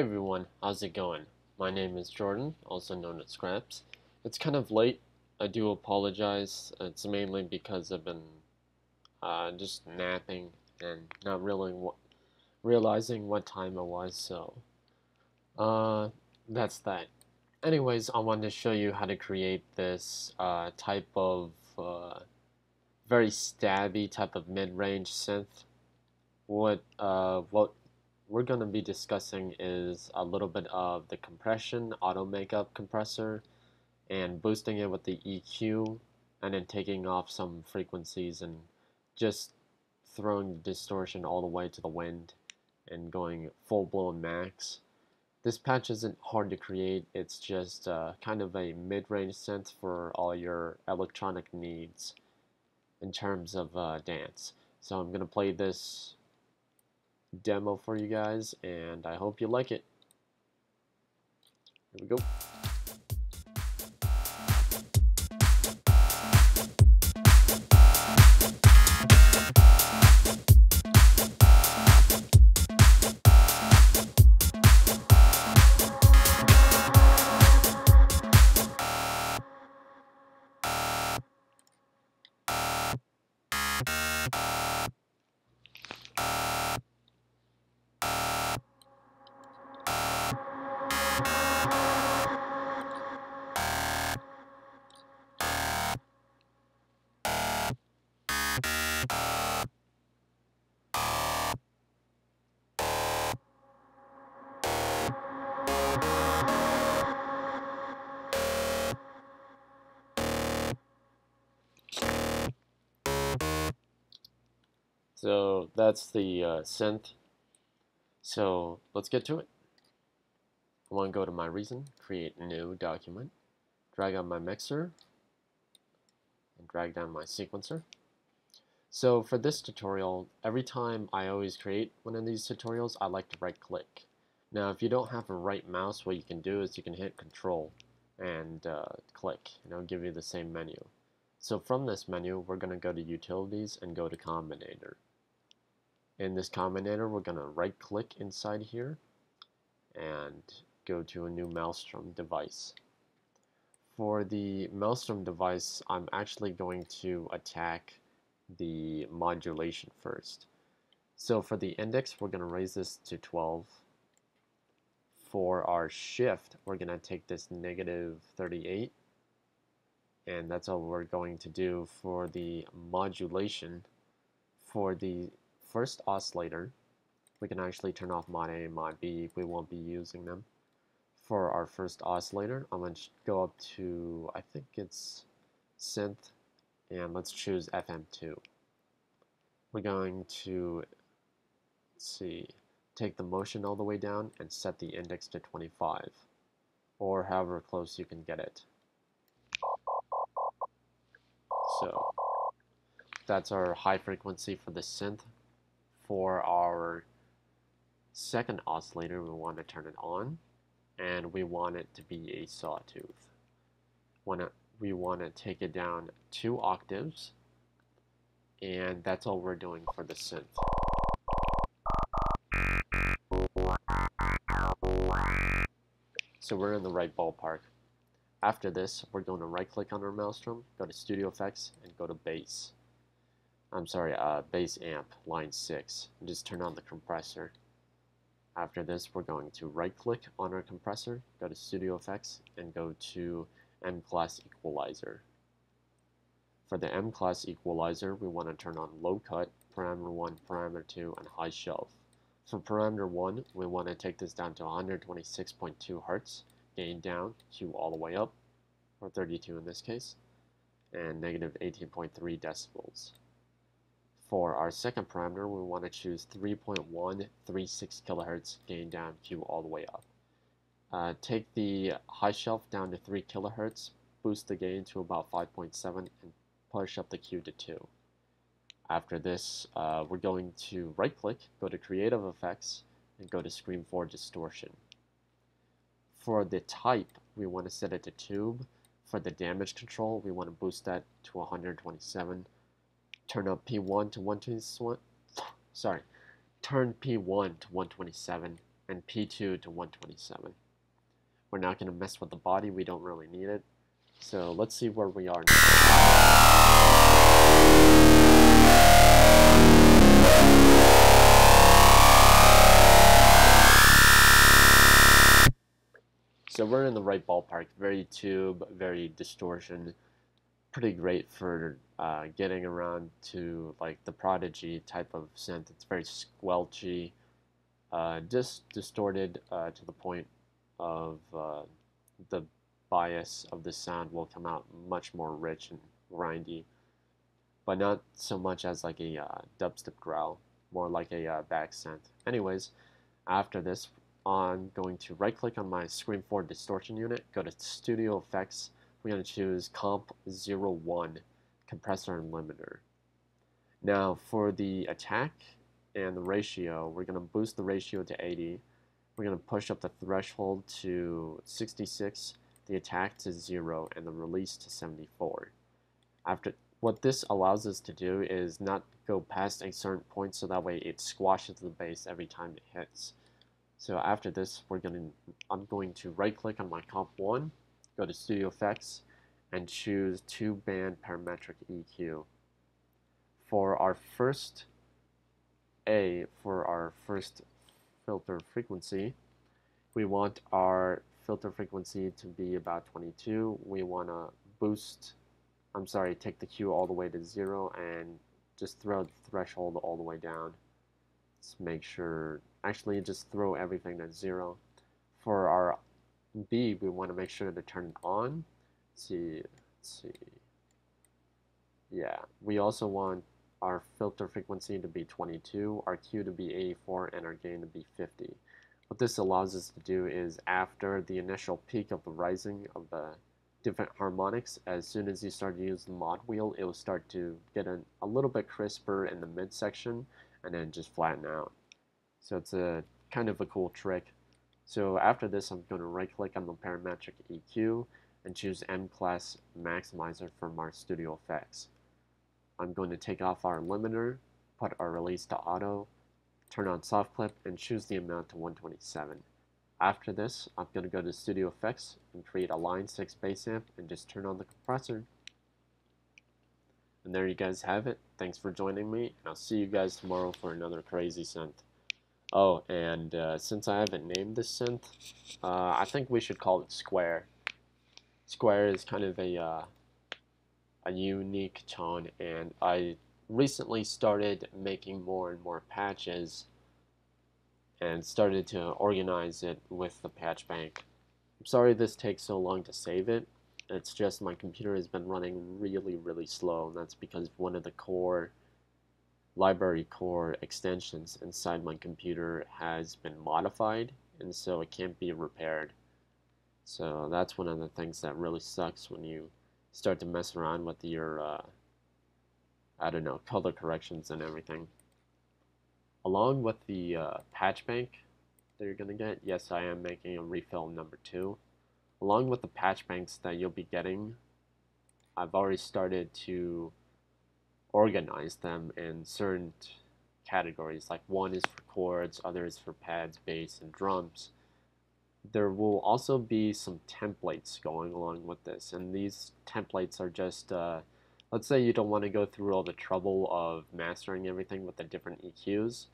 everyone, how's it going? My name is Jordan, also known as Scraps. It's kind of late. I do apologize. It's mainly because I've been just napping and not really realizing what time it was, so that's that. Anyways, I wanted to show you how to create this type of very stabby type of mid-range synth. What we're going to be discussing is a little bit of the compression, auto makeup compressor, and boosting it with the EQ, and then taking off some frequencies and just throwing the distortion all the way to the wind and going full-blown max. This patch isn't hard to create, it's just kind of a mid-range synth for all your electronic needs in terms of dance. So I'm going to play this demo for you guys, and I hope you like it. Here we go. So that's the synth. So let's get to it. I want to go to my Reason, create new document, drag on my mixer, and drag down my sequencer. So for this tutorial, every time I always create one of these tutorials, I like to right click. Now if you don't have a right mouse, what you can do is you can hit Control and click, and it'll give you the same menu. So from this menu, we're going to go to Utilities and go to Combinator. In this combinator, we're going to right click inside here and go to a new Maelstrom device. For the Maelstrom device, I'm actually going to attack the modulation first. So for the index, we're going to raise this to 12. For our shift, we're going to take this -38, and that's all we're going to do. For the modulation, for the first oscillator, we can actually turn off mod A and mod B. We won't be using them. For our first oscillator, I'm going to go up to, I think it's Synth, and let's choose FM2. We're going to, let's see, take the motion all the way down and set the index to 25, or however close you can get it. So that's our high frequency for the synth. For our second oscillator, we want to turn it on, and we want it to be a sawtooth. We want to take it down 2 octaves, and that's all we're doing for the synth. So we're in the right ballpark. After this, we're going to right click on our Maelstrom, go to Studio Effects, and go to Bass. Bass Amp, line 6, and just turn on the compressor. After this, we're going to right click on our compressor, go to Studio Effects, and go to M-Class Equalizer. For the M-Class Equalizer, we want to turn on Low Cut, Parameter 1, Parameter 2, and High Shelf. For Parameter 1, we want to take this down to 126.2 Hz, gain down, Q all the way up, or 32 in this case, and -18.3 decibels. For our second parameter, we want to choose 3.136 kHz, gain down, Q all the way up. Take the high shelf down to 3 kHz, boost the gain to about 5.7, and push up the Q to 2. After this, we're going to right click, go to Creative Effects, and go to Screen 4 Distortion. For the type, we want to set it to tube. For the damage control, we want to boost that to 127. Turn up P1 to 127. Turn P1 to 127 and P2 to 127. We're not going to mess with the body, we don't really need it. So let's see where we are So we're in the right ballpark, very tube, very distortion, pretty great for getting around to like the Prodigy type of synth. It's very squelchy, just distorted to the point of the bias of the sound will come out much more rich and grindy, but not so much as like a dubstep growl, more like a back synth. Anyways, after this, I'm going to right click on my Scream 4 distortion unit, go to Studio Effects, we're going to choose Comp 01, Compressor and Limiter. Now for the attack and the ratio, we're going to boost the ratio to 80, we're going to push up the threshold to 66, the attack to 0, and the release to 74. What this allows us to do is not go past a certain point, so that way it squashes the bass every time it hits. So after this, I'm going to right click on my Comp 1, go to Studio Effects, and choose 2-band parametric EQ. For our first filter frequency, we want our filter frequency to be about 22. We want to take the Q all the way to 0 and just throw the threshold all the way down. Let's make sure, actually just throw everything to 0. For our B, we want to make sure to turn it on. Let's see. Yeah, we also want our filter frequency to be 22, our Q to be 84, and our gain to be 50. What this allows us to do is after the initial peak of the rising of the different harmonics, as soon as you start to use the mod wheel, it will start to get a little bit crisper in the midsection and then just flatten out. So it's a kind of a cool trick. So after this, I'm going to right click on the parametric EQ and choose M-Class Maximizer from our Studio Effects. I'm going to take off our limiter, put our release to auto, turn on soft clip, and choose the amount to 127. After this, I'm going to go to Studio Effects and create a Line 6 bass amp and just turn on the compressor. And there you guys have it. Thanks for joining me, and I'll see you guys tomorrow for another crazy synth. Oh, and since I haven't named this synth, I think we should call it Square. Square is kind of a unique tone, and I recently started making more and more patches and started to organize it with the patch bank. I'm sorry this takes so long to save it. It's just my computer has been running really slow, and that's because one of the library core extensions inside my computer has been modified, and so it can't be repaired. So that's one of the things that really sucks when you start to mess around with your color corrections and everything. Along with the patch bank that you're gonna get, yes, I am making a refill number 2. Along with the patch banks that you'll be getting, I've already started to organize them in certain categories. Like one is for chords, other is for pads, bass, and drums. There will also be some templates going along with this, and these templates are just let's say you don't want to go through all the trouble of mastering everything with the different EQs.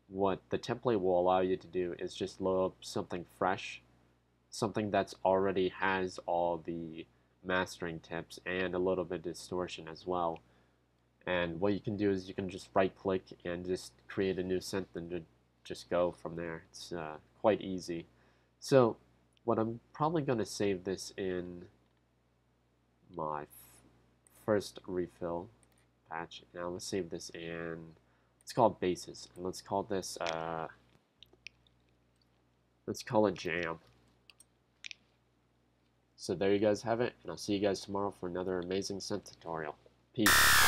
What the template will allow you to do is just load up something fresh, something that's already has all the mastering tips and a little bit of distortion as well. And what you can do is you can just right click and just create a new synth and just go from there. It's quite easy. So what I'm probably going to save this in my first refill patch. Now let's save this in, let's call it bases, and let's call this let's call it jam. So there you guys have it, and I'll see you guys tomorrow for another amazing synth tutorial. Peace.